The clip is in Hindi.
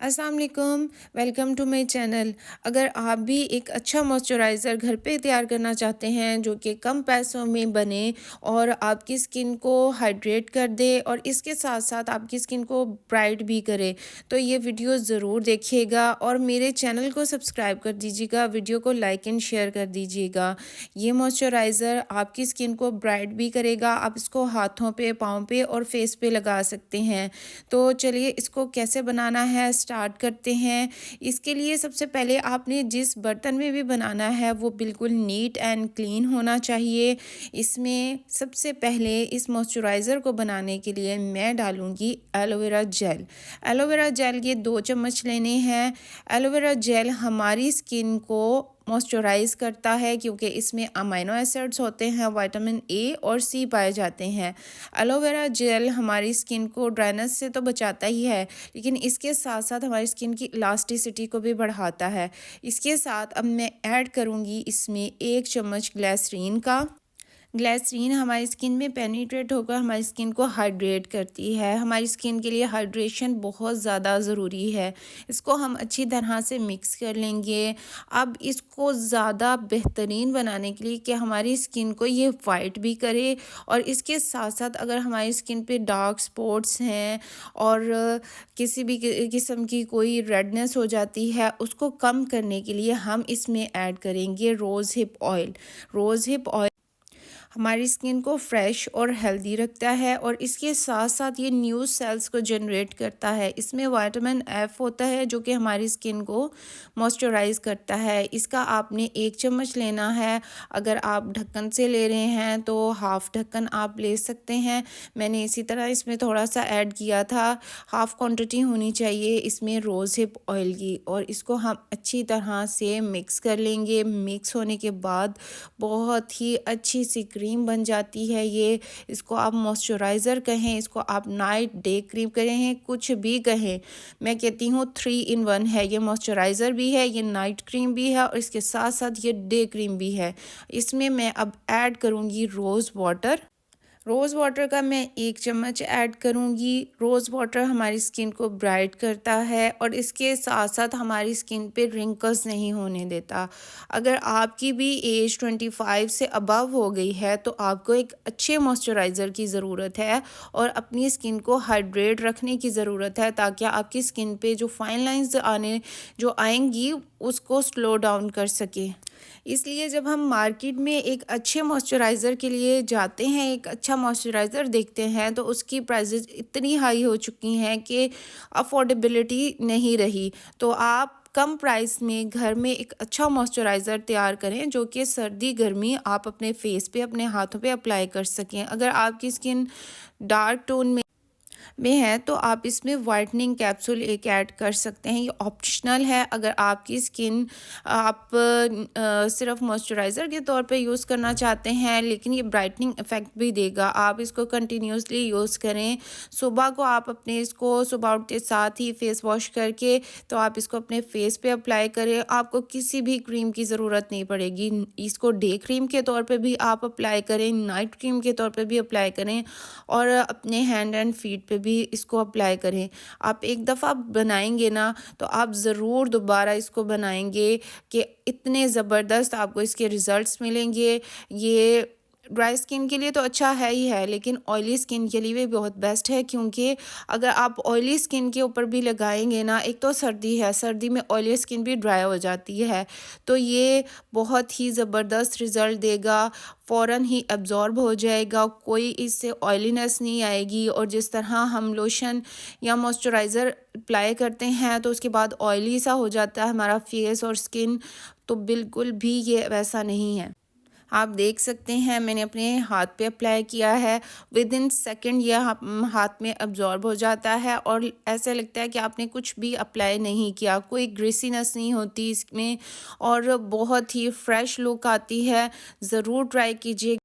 अस्सलाम वालेकुम, वेलकम टू माय चैनल। अगर आप भी एक अच्छा मॉइस्चराइज़र घर पे तैयार करना चाहते हैं जो कि कम पैसों में बने और आपकी स्किन को हाइड्रेट कर दे और इसके साथ-साथ आपकी स्किन को ब्राइट भी करे, तो ये वीडियो ज़रूर देखिएगा और मेरे चैनल को सब्सक्राइब कर दीजिएगा, वीडियो को लाइक एंड शेयर कर दीजिएगा। ये मॉइस्चराइज़र आपकी स्किन को ब्राइट भी करेगा, आप इसको हाथों पे, पाँव पे और फेस पे लगा सकते हैं। तो चलिए इसको कैसे बनाना है स्टार्ट करते हैं। इसके लिए सबसे पहले आपने जिस बर्तन में भी बनाना है वो बिल्कुल नीट एंड क्लीन होना चाहिए। इसमें सबसे पहले इस मॉइस्चराइज़र को बनाने के लिए मैं डालूँगी एलोवेरा जेल। एलोवेरा जेल ये 2 चम्मच लेने हैं। एलोवेरा जेल हमारी स्किन को मॉइस्चराइज़ करता है क्योंकि इसमें अमीनो एसिड्स होते हैं, विटामिन ए और सी पाए जाते हैं। एलोवेरा जेल हमारी स्किन को ड्राइनेस से तो बचाता ही है, लेकिन इसके साथ-साथ हमारी स्किन की इलास्टिसिटी को भी बढ़ाता है। इसके साथ अब मैं ऐड करूँगी इसमें 1 चम्मच ग्लिसरीन का। ग्लिसरीन हमारी स्किन में पेनिट्रेट होकर हमारी स्किन को हाइड्रेट करती है। हमारी स्किन के लिए हाइड्रेशन बहुत ज़्यादा ज़रूरी है। इसको हम अच्छी तरह से मिक्स कर लेंगे। अब इसको ज़्यादा बेहतरीन बनाने के लिए कि हमारी स्किन को ये वाइट भी करे और इसके साथ-साथ अगर हमारी स्किन पे डार्क स्पॉट्स हैं और किसी भी किस्म की कोई रेडनेस हो जाती है, उसको कम करने के लिए हम इसमें ऐड करेंगे rose hip oil. Rose hip oil हमारी स्किन को फ्रेश और हेल्दी रखता है और इसके साथ-साथ ये न्यू सेल्स को जनरेट करता है। इसमें विटामिन एफ होता है जो कि हमारी स्किन को मॉइस्चराइज़ करता है। इसका आपने 1 चम्मच लेना है। अगर आप ढक्कन से ले रहे हैं तो हाफ़ ढक्कन आप ले सकते हैं। मैंने इसी तरह इसमें थोड़ा-सा ऐड किया था। हाफ़ क्वांटिटी होनी चाहिए इसमें रोज़ हिप ऑयल की और इसको हम अच्छी तरह से मिक्स कर लेंगे। मिक्स होने के बाद बहुत ही अच्छी सी क्रीम बन जाती है ये। इसको आप मॉइस्चराइज़र कहें, इसको आप नाइट डे क्रीम कहें, कुछ भी कहें। मैं कहती हूँ 3 इन 1 है। ये मॉइस्चराइज़र भी है, ये नाइट क्रीम भी है और इसके साथ-साथ ये डे क्रीम भी है। इसमें मैं अब ऐड करूँगी रोज़ वाटर। रोज़ वाटर का मैं 1 चम्मच ऐड करूँगी। रोज़ वाटर हमारी स्किन को ब्राइट करता है और इसके साथ-साथ हमारी स्किन पे रिंकल्स नहीं होने देता। अगर आपकी भी एज 25 से अबव हो गई है तो आपको एक अच्छे मॉइस्चराइज़र की ज़रूरत है और अपनी स्किन को हाइड्रेट रखने की ज़रूरत है ताकि आपकी स्किन पे जो फाइन लाइन्स जो आएँगी उसको स्लो डाउन कर सके। इसलिए जब हम मार्केट में एक अच्छे मॉइस्चराइज़र के लिए जाते हैं, एक अच्छा मॉइस्चराइज़र देखते हैं तो उसकी प्राइसेस इतनी हाई हो चुकी हैं कि अफोर्डेबिलिटी नहीं रही। तो आप कम प्राइस में घर में एक अच्छा मॉइस्चराइज़र तैयार करें जो कि सर्दी गर्मी आप अपने फेस पे, अपने हाथों पे अप्लाई कर सकें। अगर आपकी स्किन डार्क टोन में है तो आप इसमें वाइटनिंग कैप्सूल एक ऐड कर सकते हैं। ये ऑप्शनल है। अगर आपकी स्किन आप सिर्फ मॉइस्चराइज़र के तौर पे यूज़ करना चाहते हैं लेकिन ये ब्राइटनिंग इफ़ेक्ट भी देगा, आप इसको कंटिन्यूसली यूज़ करें। सुबह को आप अपने इसको सुबह उठते साथ ही फेस वॉश करके तो आप इसको अपने फेस पे अप्लाई करें। आपको किसी भी क्रीम की ज़रूरत नहीं पड़ेगी। इसको डे क्रीम के तौर पे भी आप अप्लाई करें, नाइट क्रीम के तौर पे भी अप्लाई करें और अपने हैंड एंड फीट पे भी इसको अप्लाई करें। आप एक दफ़ा बनाएँगे ना तो आप ज़रूर दोबारा इसको बनाएँगे कि इतने ज़बरदस्त आपको इसके रिज़ल्ट्स मिलेंगे। ये ड्राई स्किन के लिए तो अच्छा है ही है लेकिन ऑयली स्किन के लिए भी बहुत बेस्ट है क्योंकि अगर आप ऑयली स्किन के ऊपर भी लगाएँगे ना, एक तो सर्दी है, सर्दी में ऑयली स्किन भी ड्राई हो जाती है, तो ये बहुत ही ज़बरदस्त रिज़ल्ट देगा, फ़ौरन ही एब्ज़ॉर्ब हो जाएगा, कोई इससे ऑयलीनेस नहीं आएगी और जिस तरह हम लोशन या मॉइस्चराइज़र अप्लाई करते हैं तो उसके बाद ऑयली सा हो जाता है हमारा फेस और स्किन, तो बिल्कुल भी ये वैसा नहीं है। आप देख सकते हैं मैंने अपने हाथ पे अप्लाई किया है, विदिन सेकंड ये हाथ में अब्जॉर्ब हो जाता है और ऐसा लगता है कि आपने कुछ भी अप्लाई नहीं किया, कोई ग्रीसीनेस नहीं होती इसमें और बहुत ही फ्रेश लुक आती है। ज़रूर ट्राई कीजिए।